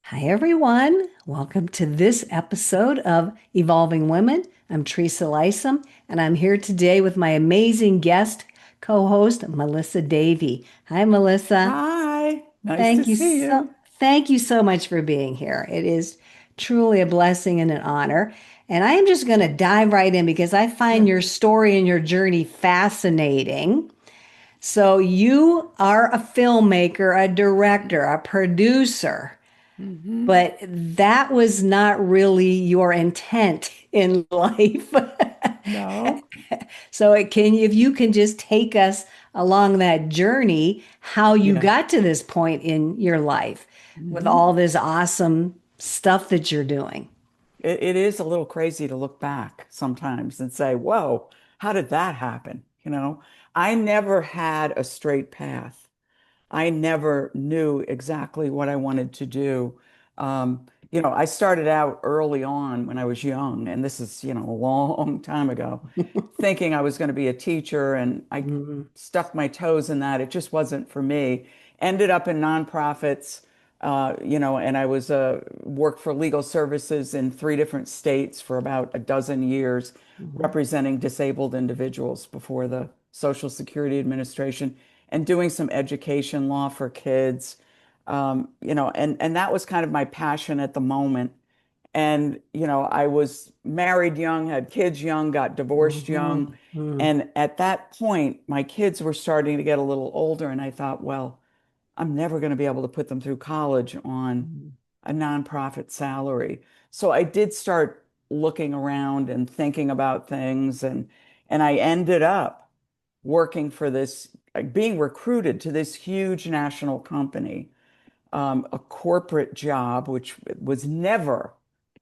Hi, everyone. Welcome to this episode of Evolving Women. I'm Teresa Lisum, and I'm here today with my amazing guest co-host, Melissa Davey. Hi, Melissa. Hi, nice to Thank you see so you. thank you so much for being here. It is truly a blessing and an honor. And I am just going to dive right in because I find Sure. your story and your journey fascinating. So you are a filmmaker, a director, a producer. Hmm. But that was not really your intent in life. No. So if you can just take us along that journey, how you Yeah. got to this point in your life with Hmm. all this awesome stuff that you're doing. It is a little crazy to look back sometimes and say, whoa, how did that happen? I never had a straight path. I never knew exactly what I wanted to do. I started out early on when I was young, and this is, a long time ago, thinking I was going to be a teacher, and I Mm, stuck my toes in that. It just wasn't for me. Ended up in nonprofits, and I was worked for legal services in three different states for about a dozen years, mhm. representing disabled individuals before the Social Security Administration and doing some education law for kids. And that was kind of my passion at the moment. And, I was married young, had kids young, got divorced young. Mhm. Mhm. And at that point, my kids were starting to get a little older. And I thought, well, I'm never going to be able to put them through college on Mhm. a nonprofit salary. So I did start looking around and thinking about things. And I ended up working for this, like, being recruited to this huge national company, a corporate job, which was never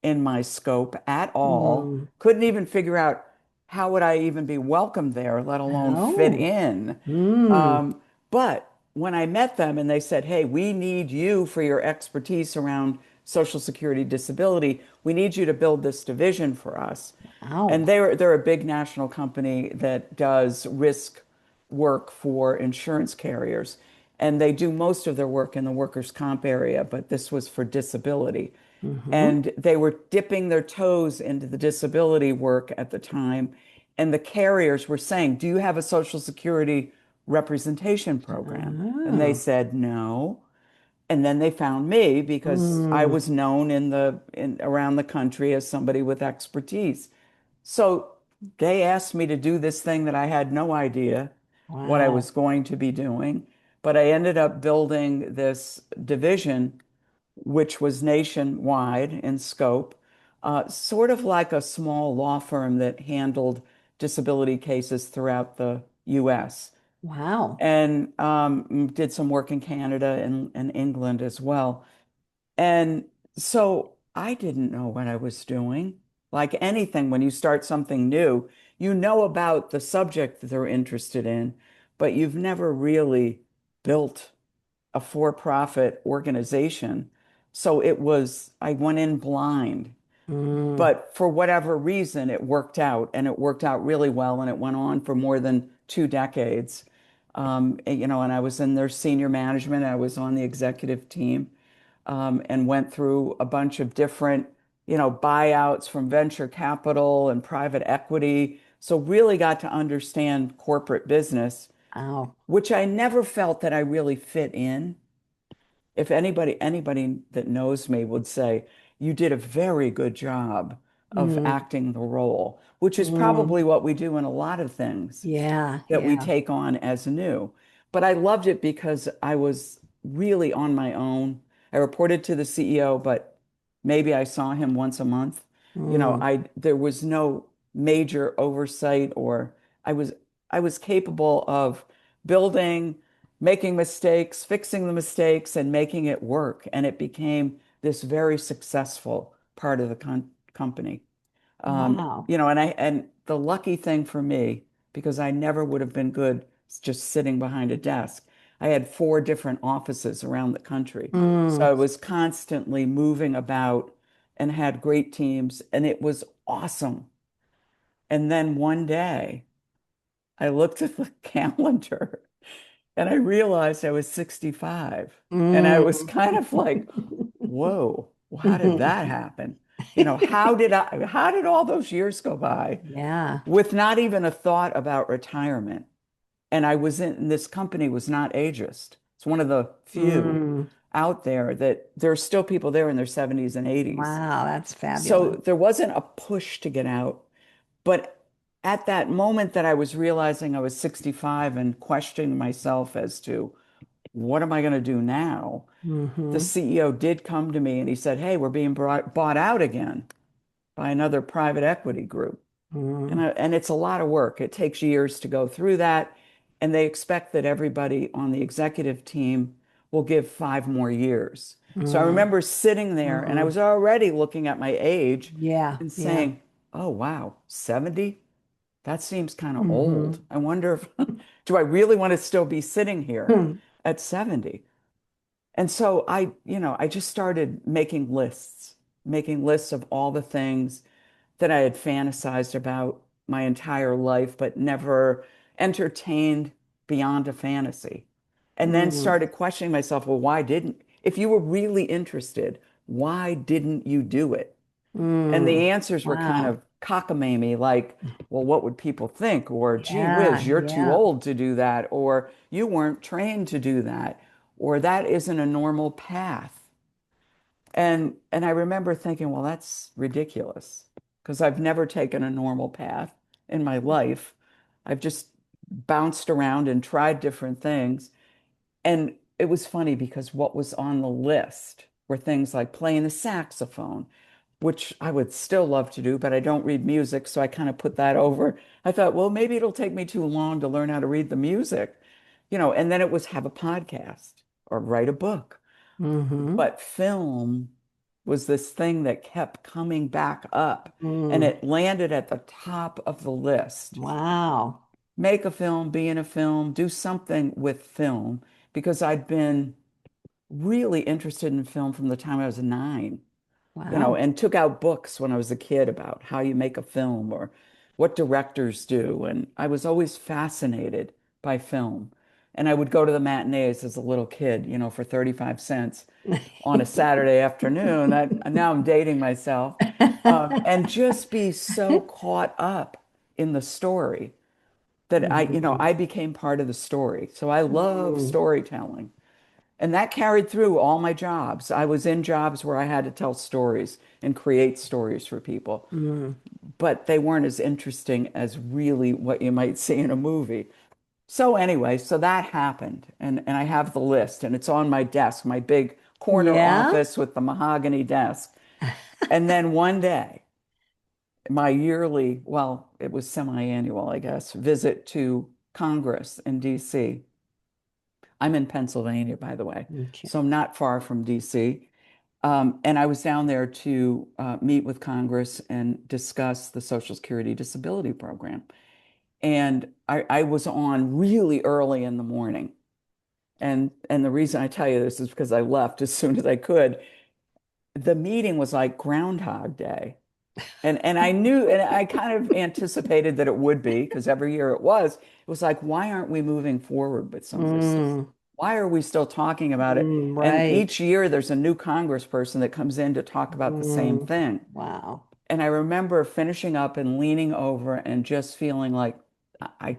in my scope at all. Mhm. Couldn't even figure out how would I even be welcome there, let alone fit Oh. in. Mm. But when I met them and they said, "Hey, we need you for your expertise around Social Security disability. We need you to build this division for us." And Wow. they're a big national company that does risk work for insurance carriers. And they do most of their work in the workers' comp area, but this was for disability. Mhm. And they were dipping their toes into the disability work at the time. And the carriers were saying, "Do you have a Social Security representation program?" And they Ah. said, "No." And then they found me because I Mm. was known in around the country as somebody with expertise. So they asked me to do this thing that I had no idea what I Wow. was going to be doing, but I ended up building this division, which was nationwide in scope, sort of like a small law firm that handled disability cases throughout the US, Wow. and did some work in Canada and England as well. And so I didn't know what I was doing. Like anything, when you start something new, you know about the subject that they're interested in, but you've never really built a for-profit organization. So I went in blind. Mm. But for whatever reason, it worked out and it worked out really well. And it went on for more than 2 decades. And I was in their senior management, I was on the executive team, and went through a bunch of different, buyouts from venture capital and private equity. So really got to understand corporate business, Wow. which I never felt that I really fit in. If anybody that knows me would say, you did a very good job of Mm. acting the role, which is Mm. probably what we do in a lot of things Yeah. that we Yeah. take on as new. But I loved it because I was really on my own. I reported to the CEO, but maybe I saw him once a month. Mm. There was no major oversight, or I was I was capable of building, making mistakes, fixing the mistakes, and making it work. And it became this very successful part of the company. Wow. And the lucky thing for me, because I never would have been good just sitting behind a desk, I had four different offices around the country. So Mm. I was constantly moving about and had great teams, and it was awesome. And then one day I looked at the calendar and I realized I was 65. And I was Mm. kind of like, whoa, well, how did that happen? How did all those years go by Yeah. with not even a thought about retirement? And this company was not ageist. It's one of the few Mm. out there that there are still people there in their 70s and 80s. Wow, that's So fabulous. there wasn't a push to get out. But at that moment that I was realizing I was 65 and questioning myself as to what am I going to do now, the Mm-hmm. CEO did come to me and he said, "Hey, we're being bought out again by another private equity group." Mm-hmm. And it's a lot of work. It takes years to go through that. And they expect that everybody on the executive team will give 5 more years. So I remember sitting there and I Mm-hmm. was already looking at my age Yeah, and yeah. saying, oh, wow, 70? That seems kind of Mm-hmm. old. I wonder if, do I really want to still be sitting here at 70? And so I just started making lists of all the things that I had fantasized about my entire life, but never entertained beyond a fantasy. And then Mm-hmm. started questioning myself, well, if you were really interested, why didn't you do it? And Mm. the answers were kind Wow. of cockamamie, like, well, what would people think? Or, gee whiz, Yeah, you're too yeah. old to do that. Or, you weren't trained to do that. Or, that isn't a normal path. And I remember thinking, well, that's ridiculous because I've never taken a normal path in my life. I've just bounced around and tried different things. And it was funny because what was on the list were things like playing the saxophone, which I would still love to do, but I don't read music, so I kind of put that over. I thought, well, maybe it'll take me too long to learn how to read the music, and then it was have a podcast or write a book. Mm-hmm. But film was this thing that kept coming back up, and Mm. it landed at the top of the list. Wow. Make a film, be in a film, do something with film, because I'd been really interested in film from the time I was 9, Wow. and took out books when I was a kid about how you make a film or what directors do. And I was always fascinated by film. And I would go to the matinees as a little kid, for 35 cents on a Saturday afternoon. Now I'm dating myself. And just be so caught up in the story that Mm-hmm. I became part of the story. So I love Mm. storytelling. And that carried through all my jobs. I was in jobs where I had to tell stories and create stories for people, Mm. but they weren't as interesting as really what you might see in a movie. So anyway, so that happened, and I have the list, and it's on my desk, my big corner Yeah. office with the mahogany desk. And then one day, my yearly, well, it was semi-annual, I guess, visit to Congress in DC. I'm in Pennsylvania, by the way, Okay. so I'm not far from DC. And I was down there to meet with Congress and discuss the Social Security Disability Program. And I was on really early in the morning. And the reason I tell you this is because I left as soon as I could. The meeting was like Groundhog Day. And I knew, and I kind of anticipated that it would be, because every year it was. It was like, why aren't we moving forward with some of this stuff? Mm. Why are we still talking about it? Mm. And Right. each year there's a new congressperson that comes in to talk about the same Mm. thing. Wow. And I remember finishing up and leaning over and just feeling like I,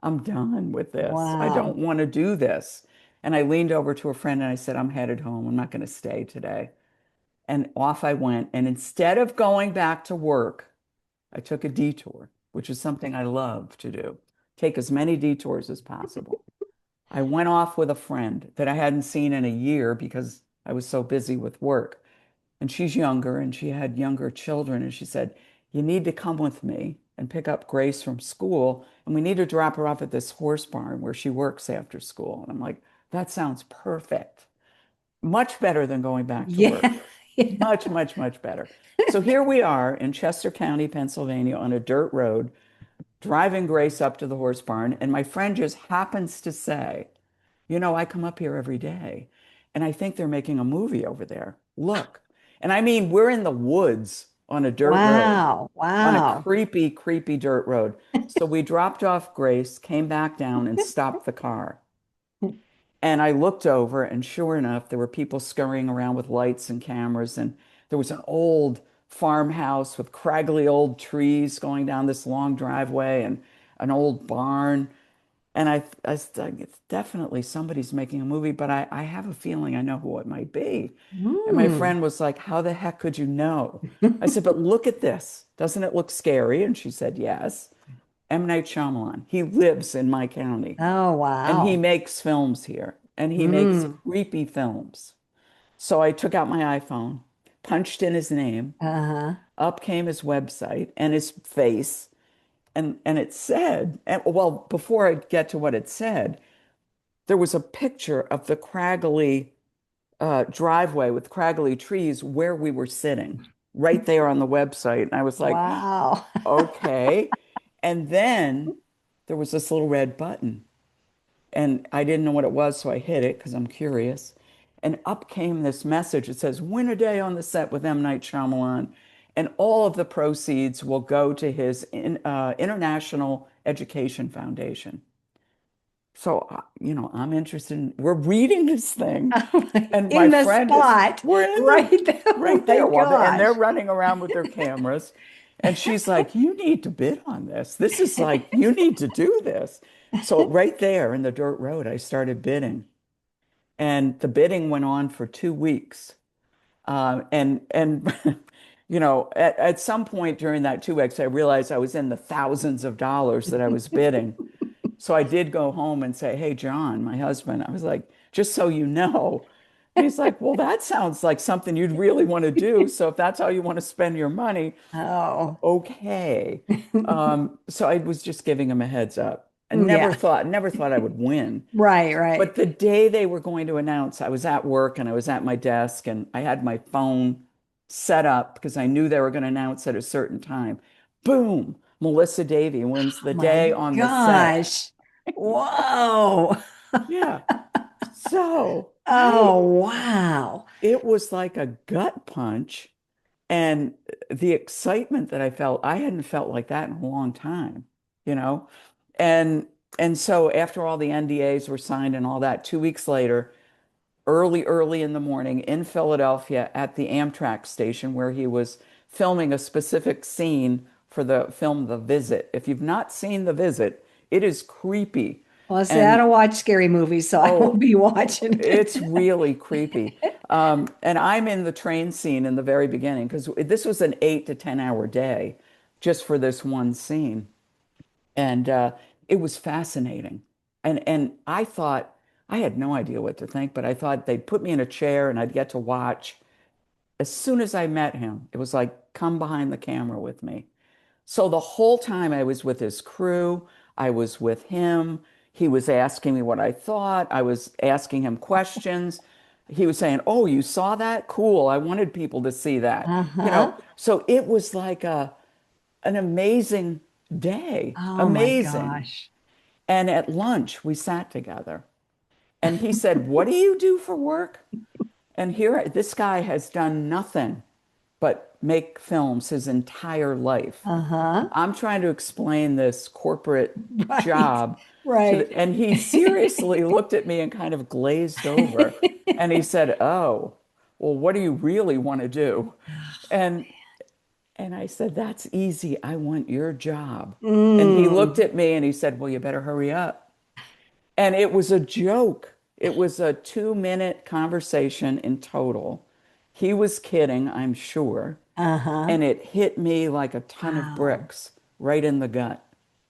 I'm done with this. I Wow. don't want to do this. And I leaned over to a friend and I said, I'm headed home. I'm not going to stay today. And off I went. And instead of going back to work, I took a detour, which is something I love to do. Take as many detours as possible. I went off with a friend that I hadn't seen in a year because I was so busy with work. And she's younger and she had younger children. And she said, you need to come with me and pick up Grace from school. And we need to drop her off at this horse barn where she works after school. And I'm like, that sounds perfect. Much better than going back to Yeah. work. Much, much, much better. So here we are in Chester County, Pennsylvania, on a dirt road, driving Grace up to the horse barn. And my friend just happens to say, I come up here every day and I think they're making a movie over there. Look. And I mean, we're in the woods on a dirt road, Wow. on a Wow. creepy, creepy dirt road. So we dropped off Grace, came back down and stopped the car. And I looked over, and sure enough, there were people scurrying around with lights and cameras. And there was an old farmhouse with craggly old trees going down this long driveway and an old barn. And I thought, it's definitely somebody's making a movie, but I have a feeling I know who it might be. And my Mm. friend was like, how the heck could you know? I said, but look at this. Doesn't it look scary? And she said, yes. M. Night Shyamalan. He lives in my county Oh, and he wow. makes films here and he makes Mm. creepy films. So I took out my iPhone, punched in his name, Uh-huh. up came his website and his face. And it said, and, well, before I get to what it said, there was a picture of the craggly driveway with craggly trees where we were sitting, right there on the website. And I was like, Wow. okay. And then there was this little red button, and I didn't know what it was, so I hit it because I'm curious. And up came this message. It says, "Win a day on the set with M. Night Shyamalan, and all of the proceeds will go to his International Education Foundation." So, I'm interested in, we're reading this thing, and my In the friend is, spot, we're in the, right there. Oh right my there, and they're gosh. running around with their cameras. And she's like, you need to bid on this. This is like, you need to do this. So, right there in the dirt road, I started bidding. And the bidding went on for 2 weeks. And at some point during that 2 weeks, I realized I was in the thousands of dollars that I was bidding. So I did go home and say, hey, John, my husband, I was like, just so you know. And he's like, well, that sounds like something you'd really want to do. So if that's how you want to spend your money, Oh. okay. So I was just giving him a heads up. I Yeah. never thought I would win. Right, right. But the day they were going to announce, I was at work and I was at my desk and I had my phone set up because I knew they were going to announce at a certain time. Boom! Melissa Davey wins Oh the my day on the set. gosh. Whoa. Yeah. So Oh, wow. it was like a gut punch. And the excitement that I felt, I hadn't felt like that in a long time, you know? And and so after all the NDAs were signed and all that, 2 weeks later, early in the morning in Philadelphia at the Amtrak station where he was filming a specific scene for the film The Visit. If you've not seen The Visit, it is creepy. Well, see, I And don't watch scary movies, so I won't oh, be watching it's it. really creepy. And I'm in the train scene in the very beginning because this was an 8 to 10 hour day just for this one scene. And it was fascinating. And I thought, I had no idea what to think, but I thought they'd put me in a chair and I'd get to watch. As soon as I met him, it was like, come behind the camera with me. So the whole time I was with his crew, I was with him. He was asking me what I thought. I was asking him questions. He was saying, "Oh, you saw that? Cool. I wanted people to see that." Uh-huh. So it was like an amazing day. Oh my Amazing. gosh. And at lunch, we sat together. And he said, "What do you do for work?" And here, this guy has done nothing but make films his entire life. Uh-huh. I'm trying to explain this corporate Right. job Right. and he seriously looked at me and kind of glazed over. And he said, "Oh, well, what do you really want to do?" And I said, "That's easy. I want your job." And he looked Mm. at me and he said, "Well, you better hurry up." And it was a joke. It was a 2 minute conversation in total. He was kidding, I'm sure. Uh-huh. And it hit me like a ton of Wow. bricks right in the gut.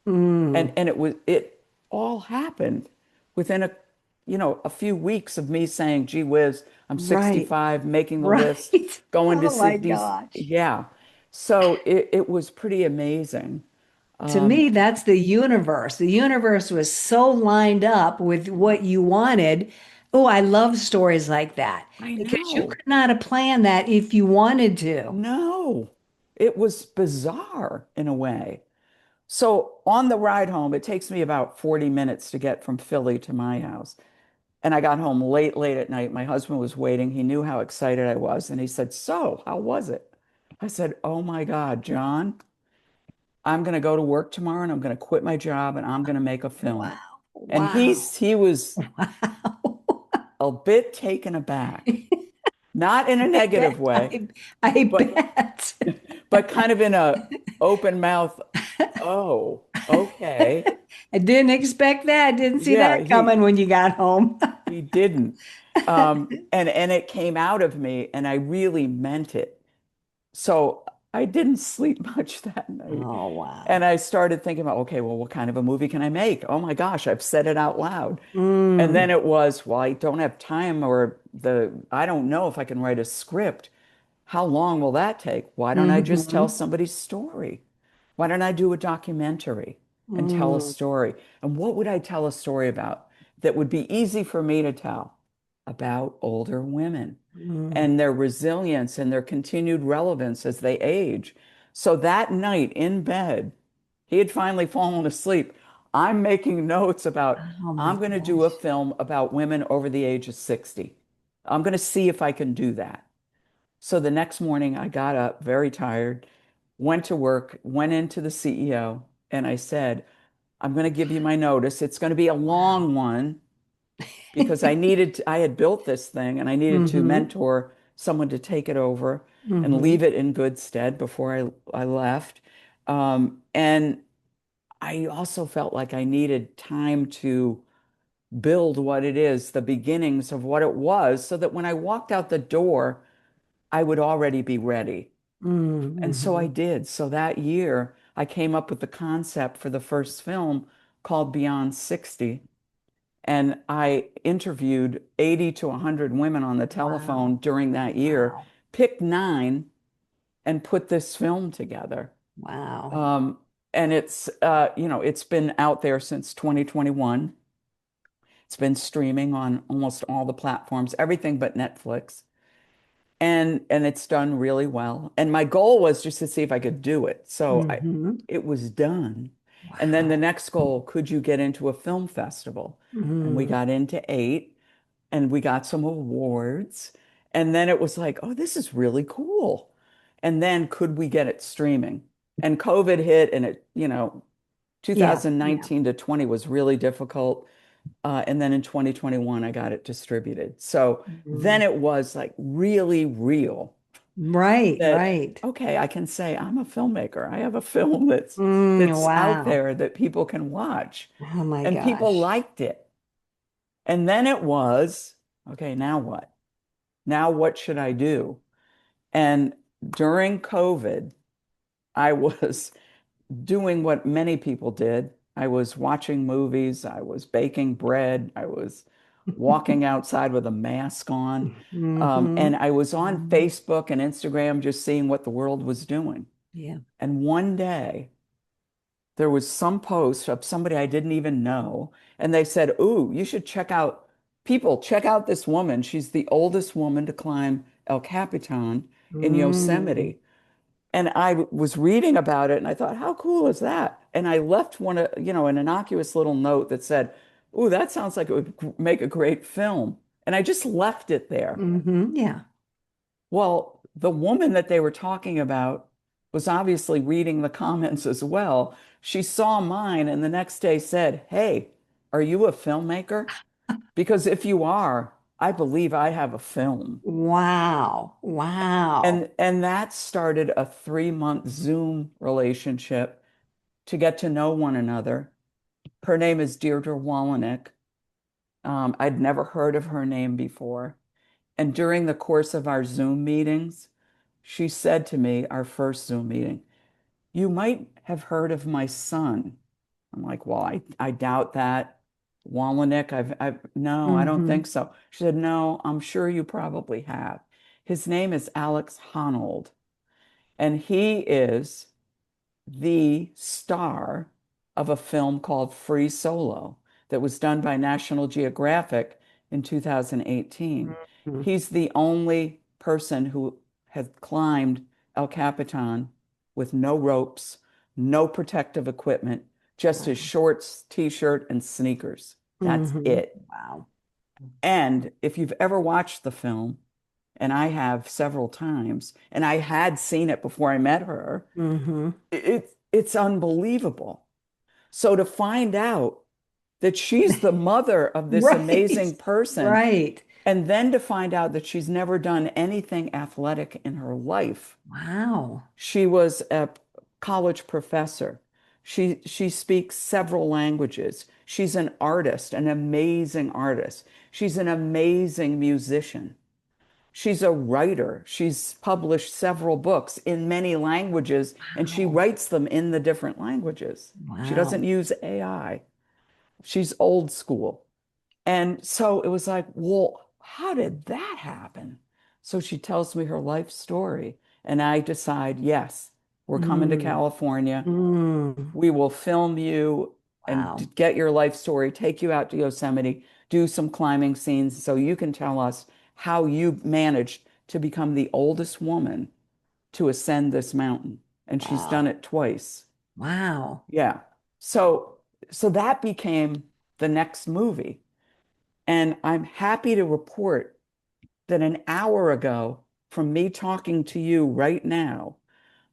And Mm. it all happened within a few weeks of me saying, "Gee whiz, I'm Right. 65, making the list, Right. going to Oh see my these." gosh. Yeah. So it was pretty amazing. To me, that's the universe. The universe was so lined up with what you wanted. Oh, I love stories like that I because you know. could not have planned that if you wanted to. No, it was bizarre in a way. So on the ride home, it takes me about 40 minutes to get from Philly to my house. And I got home late at night. My husband was waiting. He knew how excited I was. And he said, "So, how was it?" I said, "Oh my God, John, I'm going to go to work tomorrow and I'm going to quit my job and I'm going to make a film." Wow. And Wow. he was Wow. a bit taken aback, not in a I negative bet. way, I but bet. but kind of in a open mouth, oh, okay. I didn't expect that. Didn't see Yeah, that coming when you got home. he didn't. And it came out of me and I really meant it. So I didn't sleep much that night. Oh, And wow. I started thinking about, okay, well, what kind of a movie can I make? Oh my gosh, I've said it out loud. And then Mm. it was, well, I don't have time I don't know if I can write a script. How long will that take? Why don't I just tell Hmm. somebody's story? Why don't I do a documentary and tell a Mm. story? And what would I tell a story about that would be easy for me to tell? About older women Mm. and their resilience and their continued relevance as they age. So that night in bed, he had finally fallen asleep. I'm making notes about, Oh my I'm going to do a gosh. film about women over the age of 60. I'm going to see if I can do that. So the next morning, I got up very tired, went to work, went into the CEO, and I said, I'm going to give you my notice. It's going to be a Wow. long one because I had built this thing and I needed to Hmm. mentor someone to take it over and Hmm. leave it in good stead before I left. And I also felt like I needed time to build what it is, the beginnings of what it was, so that when I walked out the door, I would already be ready. And so I Hmm. did. So that year, I came up with the concept for the first film called Beyond 60. And I interviewed 80 to 100 women on the Wow. telephone during that year, Wow. picked nine, and put this film together. Wow. Um, and it's been out there since 2021. It's been streaming on almost all the platforms, everything but Netflix. And it's done really well. And my goal was just to see if I could do it. Hmm. It was done. And then the Wow. next goal, could you get into a film festival? And we Mm. got into eight and we got some awards. And then it was like, oh, this is really cool. And then could we get it streaming? And COVID hit and Yeah. Yeah. 2019 to 20 was really difficult. And then in 2021, I got it distributed. So then Mm. it was like really real Right. that, Right. okay, I can say I'm a filmmaker. I have a film that's out Wow. there that people can watch. Oh my And people gosh. liked it. And then it was, okay, now what? Now what should I do? And during COVID, I was doing what many people did. I was watching movies, I was baking bread, I was walking outside with a mask on. Hmm. And I was on Hmm. Facebook and Instagram just seeing what the world was doing. Yeah. And one day there was some post of somebody I didn't even know, and they said, ooh, you should check out this woman. She's the oldest woman to climb El Capitan in Mm. Yosemite. And I was reading about it and I thought, how cool is that? And I left an innocuous little note that said, ooh, that sounds like it would make a great film. And I just left it there. Hmm. Yeah. Well, the woman that they were talking about was obviously reading the comments as well. She saw mine and the next day said, hey, are you a filmmaker? Because if you are, I believe I have a film. Wow. Wow. And that started a 3-month Zoom relationship to get to know one another. Her name is Deirdre Wallenick. I'd never heard of her name before. And during the course of our Zoom meetings, she said to me, our first Zoom meeting, you might have heard of my son. I'm like, well, I doubt that. Wallenick, no, I don't think Hmm. so. She said, no, I'm sure you probably have. His name is Alex Honnold, and he is the star of a film called Free Solo that was done by National Geographic in 2018. Hmm. He's the only person who has climbed El Capitan with no ropes, no protective equipment, just his Wow. shorts, t-shirt, and sneakers. That's Hmm. it. Wow. And if you've ever watched the film, and I have several times, and I had seen it before I met her, Hmm. it's unbelievable. So to find out that she's the mother of this Right. amazing person Right. And then to find out that she's never done anything athletic in her life. Wow. She was a college professor. She speaks several languages. She's an artist, an amazing artist. She's an amazing musician. She's a writer. She's published several books in many languages, and she Wow. writes them in the different languages. She Wow. doesn't use AI. She's old school. And so it was like, well, how did that happen? So she tells me her life story, and I decide, yes, we're coming to Mm. California. Mm. We will film you Wow. and get your life story, take you out to Yosemite, do some climbing scenes so you can tell us how you managed to become the oldest woman to ascend this mountain. And she's done Wow. it twice. Wow. Yeah. So so that became the next movie. And I'm happy to report that an hour ago, from me talking to you right now,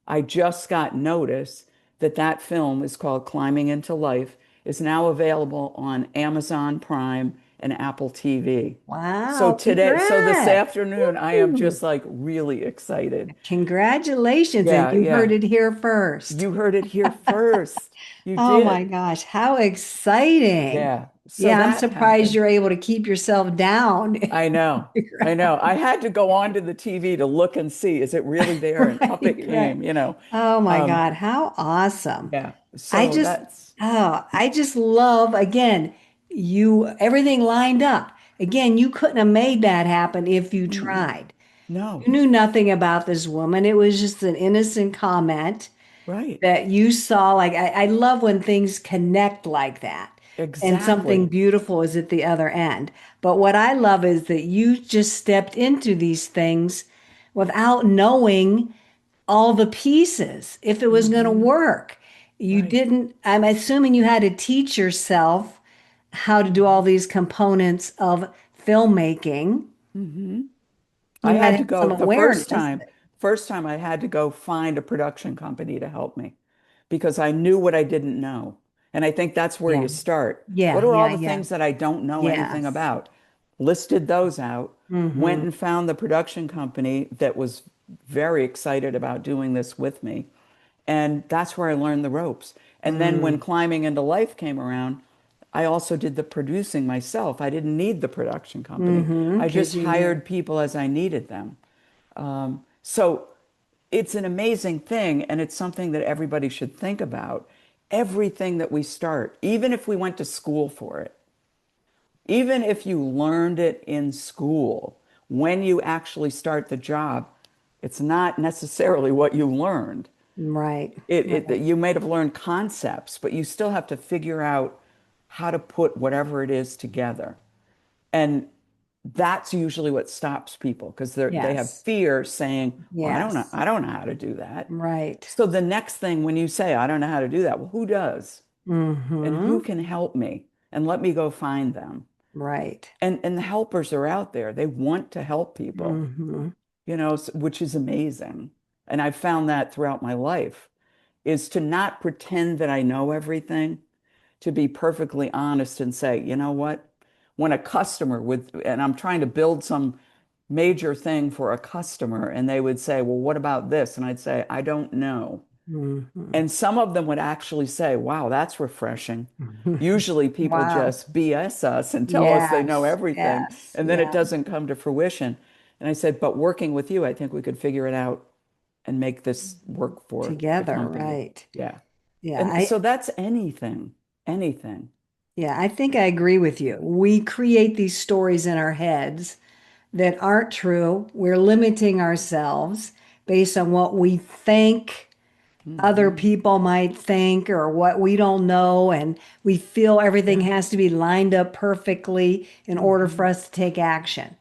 I just got notice that that film is called Climbing into Life, is now available on Amazon Prime and Apple TV. So Wow. today, so this Congrats. afternoon, I am Woo. just like really excited. Congratulations. And Yeah, you heard yeah. it here first. You heard it here first. You Oh my did. gosh, how exciting. Yeah. So Yeah, I'm that surprised happened. you're able to keep yourself down. I know. I know. I had to go onto the TV to look and see, is it really there? And up it Right, right. came, you know. Oh my Um, God, how awesome. yeah. I So just, that's I just love, again, everything lined up. Again, you couldn't have made that happen if you mm-mm. tried. No. You knew nothing about this woman. It was just an innocent comment Right. that you saw. Like, I love when things connect like that and something Exactly. beautiful is at the other end. But what I love is that you just stepped into these things without knowing all the pieces, if it was going to Hmm. work. You Right. didn't, I'm assuming you had to teach yourself how to do all these components of filmmaking. Hmm. I You had to had to have go some the awareness. first time I had to go find a production company to help me because I knew what I didn't know. And I think that's where Yeah, you start. yeah, What are all yeah, the yeah. things that I don't know anything Yes. about? Listed those out, went Mm-hmm. and found the production company that was very excited about doing this with me. And that's where I learned the ropes. And then when Mm. Climbing into Life came around, I also did the producing myself. I didn't need the production company. Mm-hmm. I Because just you knew. hired people as I needed them. So it's an amazing thing, and it's something that everybody should think about. Everything that we start, even if we went to school for it, even if you learned it in school, when you actually start the job, it's not necessarily what you learned. Right, It right. you might have learned concepts, but you still have to figure out how to put whatever it is together. And that's usually what stops people because they have Yes, fear saying, well, yes. I don't know how to do that. Right. So the next thing when you say, I don't know how to do that, well, who does? And who Mm-hmm. can help me? And let me go find them. Right. And the helpers are out there. They want to help people, Mm-hmm. you know, which is amazing. And I've found that throughout my life is to not pretend that I know everything, to be perfectly honest and say, you know what? When a customer with, and I'm trying to build some major thing for a customer, and they would say, well, what about this? And I'd say, I don't know. Mm-hmm. And some of them would actually say, wow, that's refreshing. Usually people Wow. just BS us and tell us they know Yes, everything, yes, and then it yeah. doesn't come to fruition. And I said, but working with you, I think we could figure it out and make this work for the Together, company. right. Yeah. Yeah, And so that's anything, anything. I think I agree with you. We create these stories in our heads that aren't true. We're limiting ourselves based on what we think other Hmm. people might think or what we don't know. And we feel everything Yeah. has to be lined up perfectly in order for Hmm. us to take action.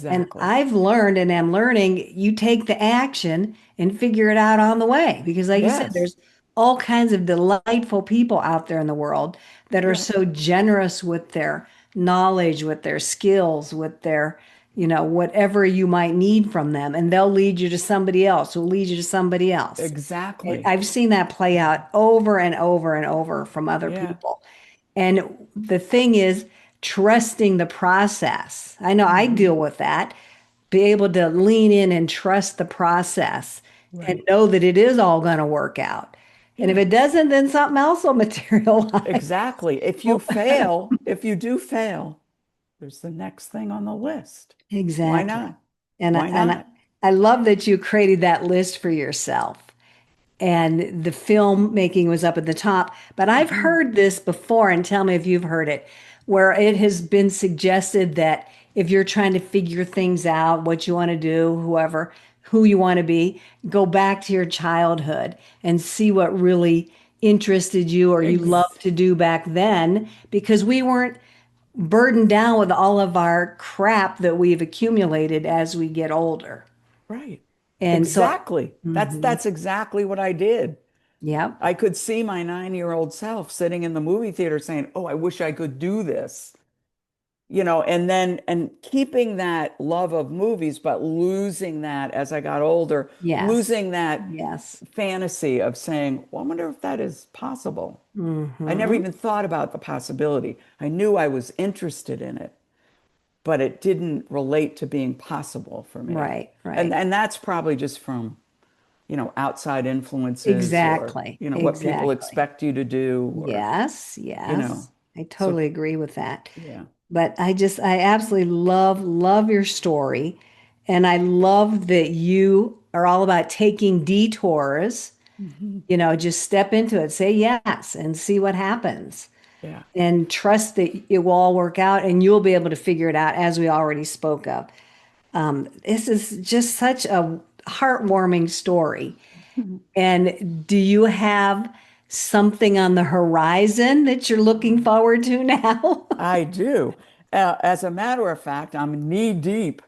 And Exactly. I've learned and am learning, you take the action and figure it out on the way. Because, like you said, Yes. there's all kinds of delightful people out there in the world that are Yeah. so generous with their knowledge, with their skills, with their, whatever you might need from them. And they'll lead you to somebody else who'll lead you to somebody else. And Exactly. I've seen that play out over and over and over from other Yeah. people. And the thing is, trusting the process. I know I Hmm. deal with that. Be able to lean in and trust the process and Right. know that it is all going to work out. And if Yeah, it doesn't, then something else will materialize. exactly. If you fail, if you do fail, there's the next thing on the list. Why Exactly. not? And Why not? I love that you created that list for yourself. And the filmmaking was up at the top. But I've Hmm. heard this before, and tell me if you've heard it, where it has been suggested that if you're trying to figure things out, what you want to do, whoever, who you want to be, go back to your childhood and see what really interested you or you Ex loved to do back then, because we weren't burdened down with all of our crap that we've accumulated as we get older. right. And so, Exactly. mhm, That's exactly what I did. yep, I could see my 9-year-old self sitting in the movie theater saying, "Oh, I wish I could do this." And then and keeping that love of movies, but losing that as I got older, yes, losing that yes. fantasy of saying, well, I wonder if that is possible. I never Hmm. even thought about the possibility. I knew I was interested in it, but it didn't relate to being possible for me. Right, And right. and that's probably just from, outside influences or, Exactly, what people exactly. expect you to do or, Yes, you know. yes. I So totally agree with that. yeah. But I absolutely love your story. And I love that you are all about taking detours, Mhm. just step into it, say yes, and see what happens. Yeah. And trust that it will all work out and you'll be able to figure it out, as we already spoke of. This is just such a heartwarming story. And do you have something on the horizon that you're looking forward to now? I do. As a matter of fact, I'm knee deep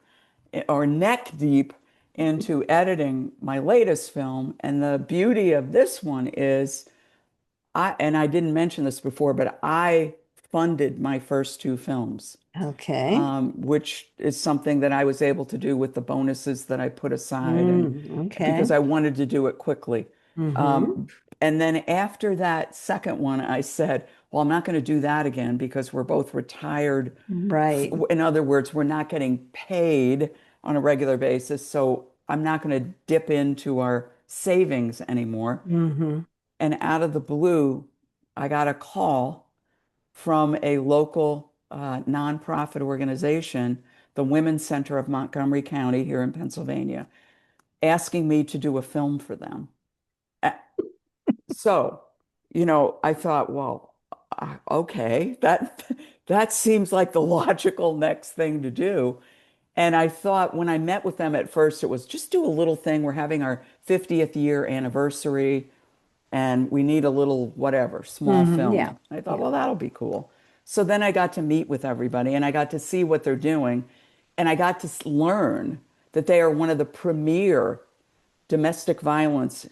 or neck deep into editing my latest film. And the beauty of this one is and I didn't mention this before, but I funded my first two films, Okay. which is something that I was able to do with the bonuses that I put aside and Okay. because I wanted to do it quickly. Mm-hmm. Um, and then after that second one, I said, well, I'm not going to do that again because we're both retired. Right. In other words, we're not getting paid on a regular basis. So I'm not going to dip into our savings anymore. Mm-hmm. And out of the blue, I got a call from a local nonprofit organization, the Women's Center of Montgomery County here in Pennsylvania, asking me to do a film for them. Uh, So, I thought, well, okay, that seems like the logical next thing to do. And I thought when I met with them at first, it was just do a little thing. We're having our 50th year anniversary and we need a little whatever, small Mm-hmm. film. Yeah. I thought, Yeah. well, that'll be cool. So then I got to meet with everybody and I got to see what they're doing. And I got to learn that they are one of the premier domestic violence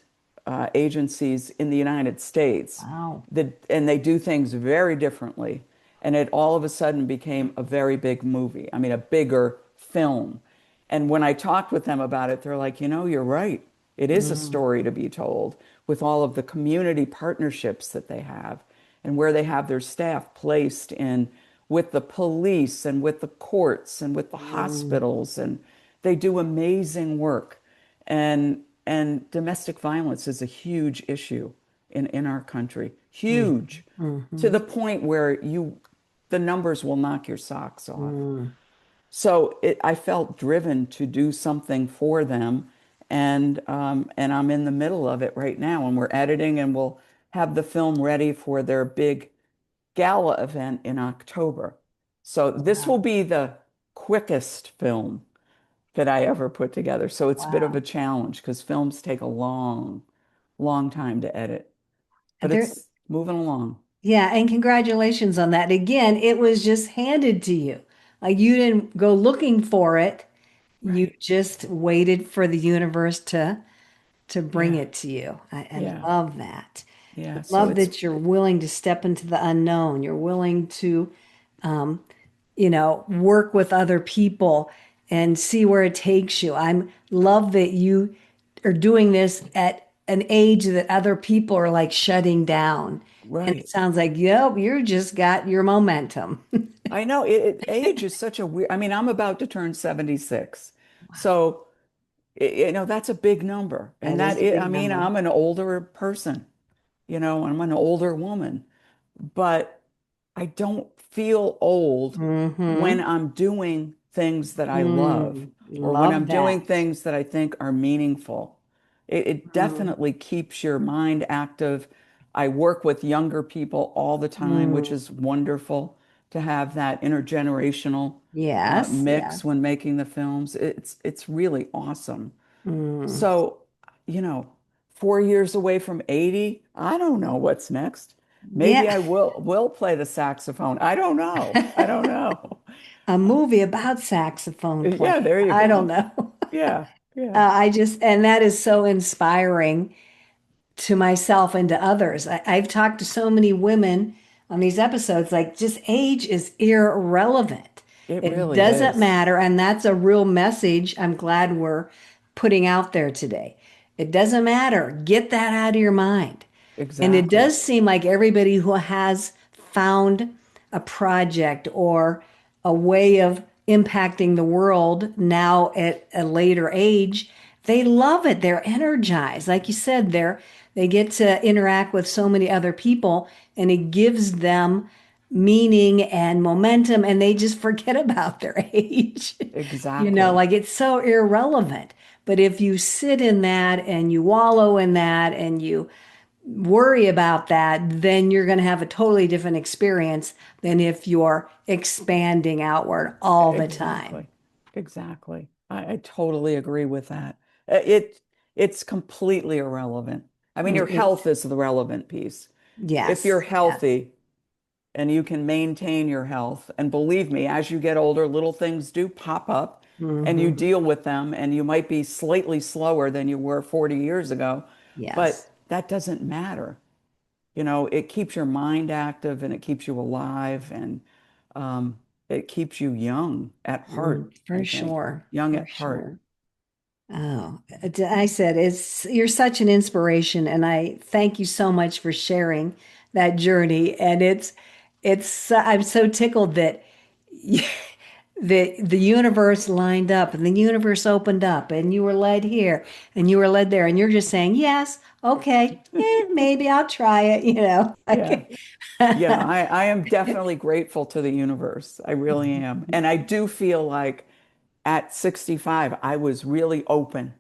agencies in the United States. Wow. And they do things very differently. And it all of a sudden became a very big movie. I mean, a bigger film. And when I talked with them about it, they're like, you're right. It is a Mm, story to be told with all of the community partnerships that they have and where they have their staff placed in with the police and with the courts and with the mm, hospitals. And they do amazing work. And domestic violence is a huge issue in our country. mm, Huge. To mm-hmm. the point where the numbers will knock your socks off. Mm. So I felt driven to do something for them, and I'm in the middle of it right now, and we're editing, and we'll have the film ready for their big gala event in October. So this will Wow. be the quickest film that I ever put together. So it's a bit of a Wow. challenge because films take a long, long time to edit, And but there, it's moving along. yeah, and congratulations on that. Again, it was just handed to you. Like you didn't go looking for it. You Right. just waited for the universe to bring Yeah. it to you. I Yeah. love that. Yeah. So Love it's that you're willing to step into the unknown. You're willing to, um, work with other people and see where it takes you. I'm love that you are doing this at an age that other people are like shutting down. And it Right. sounds like, yep, you just got your momentum. I know age is such a weird, I mean, I'm about to turn 76. So, that's a big number. And That is a I big mean, number. I'm an older person, I'm an older woman, but I don't feel old when Mm-hmm. I'm doing things that I love or when I'm Love doing that. things that I think are meaningful. It Mm, definitely keeps your mind active. I work with younger people all the time, which mm. is wonderful to have that intergenerational Yes, mix yes. when making the films. It's really awesome. Mm. So, you know, 4 years away from 80, I don't know what's next. Maybe Yeah. I will play the saxophone. I don't know. I don't know. A movie about saxophone Yeah, playing. there you I don't go. know. Yeah, yeah. And that is so inspiring to myself and to others. I've talked to so many women on these episodes, like just age is irrelevant. It It really doesn't is. matter. And that's a real message I'm glad we're putting out there today. It doesn't matter. Get that out of your mind. And it Exactly. does seem like everybody who has found a project or a way of impacting the world now at a later age, they love it. They're energized. Like you said, they get to interact with so many other people and it gives them meaning and momentum and they just forget about their age. Exactly. Like it's so irrelevant. But if you sit in that and you wallow in that and you worry about that, then you're going to have a totally different experience than if you're expanding outward all the time. Exactly. Exactly. I totally agree with that. It's completely irrelevant. I mean, your health It's is the relevant piece. If you're yes, yes. healthy and you can maintain your health, and believe me, as you get older, little things do pop up and you Hmm. deal with them, and you might be slightly slower than you were 40 years ago, Yes. but that doesn't matter. It keeps your mind active and it keeps you alive and um, it keeps you young at heart, I For think. sure. Young For at heart. sure. Oh, I said you're such an inspiration, and I thank you so much for sharing that journey. And I'm so tickled that the universe lined up and the universe opened up and you were led here and you were led there and you're just saying yes, okay, maybe I'll try it. Yeah. Like Yeah. I am definitely grateful to the universe. I really am. And I do feel like at 65, I was really open.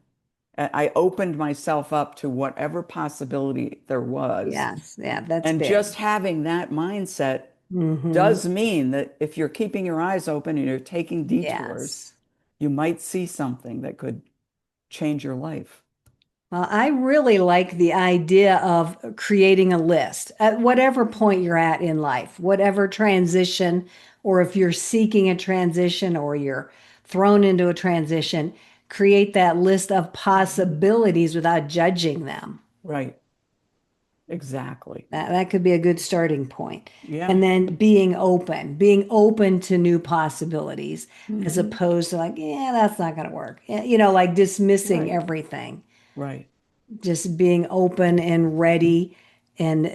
I opened myself up to whatever possibility there was. yes, yeah, that's And big. just having that mindset Hmm. does mean that if you're keeping your eyes open and you're taking detours, Yes. you might see something that could change your life. Well, I really like the idea of creating a list at whatever point you're at in life, whatever transition, or if you're seeking a transition or you're thrown into a transition, create that list of possibilities without judging them. Right. Exactly. That could be a good starting point. Yeah. And then being open to new possibilities as Hmm. opposed to like, yeah, that's not going to work. Like dismissing Right. everything, Right. just being open and ready. And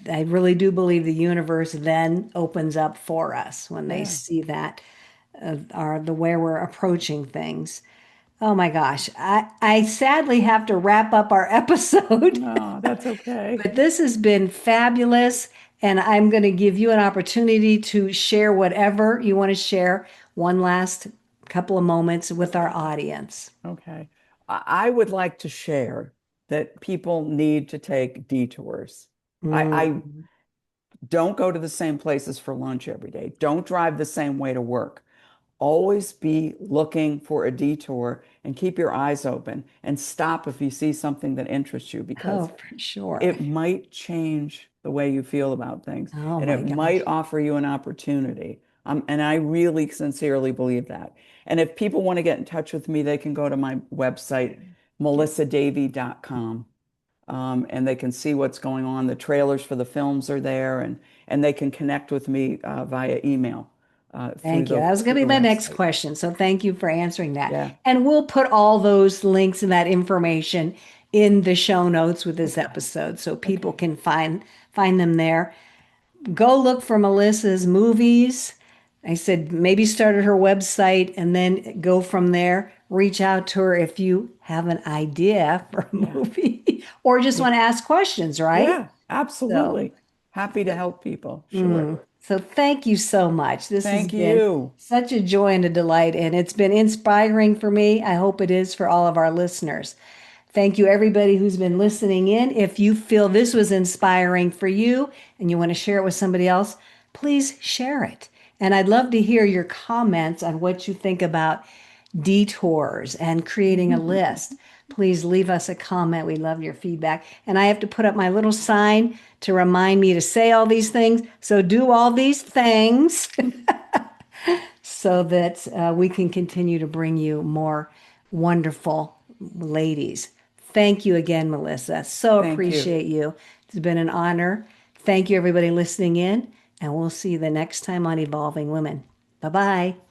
I really do believe the universe then opens up for us when they Yeah. see that are the way we're approaching things. Oh my gosh. I sadly have to wrap up our episode. No, that's okay. But this has been fabulous, and I'm going to give you an opportunity to share whatever you want to share one last couple of moments with our audience. Okay. I would like to share that people need to take detours. I Mm. don't go to the same places for lunch every day. Don't drive the same way to work. Always be looking for a detour and keep your eyes open and stop if you see something that interests you Oh, because for sure. it might change the way you feel about things Oh and my it might gosh. offer you an opportunity. And I really sincerely believe that. And if people want to get in touch with me, they can go to my website, melissadavey.com, and they can see what's going on. The trailers for the films are there, and they can connect with me via email Thank you. That was going through to the be my next website. question. So thank you for answering that. Yeah. And we'll put all those links and that information in the show notes with this Okay. episode so people Okay. can find them there. Go look for Melissa's movies. I said maybe start at her website and then go from there. Reach out to her if you have an idea for a Yeah. movie or just Yeah. want to ask questions, right? Yeah, So, absolutely. Happy to help people. Sure. so thank you so much. This has Thank been you. such a joy and a delight, and it's been inspiring for me. I hope it is for all of our listeners. Thank you, everybody who's been listening in. If you feel this was inspiring for you and you want to share it with somebody else, please share it. And I'd love to hear your comments on what you think about detours and creating a list. Please leave us a comment. We love your feedback. And I have to put up my little sign to remind me to say all these things. So do all these things so that we can continue to bring you more wonderful ladies. Thank you again, Melissa. So Thank you. appreciate you. It's been an honor. Thank you, everybody listening in, and we'll see you the next time on Evolving Women. Bye bye.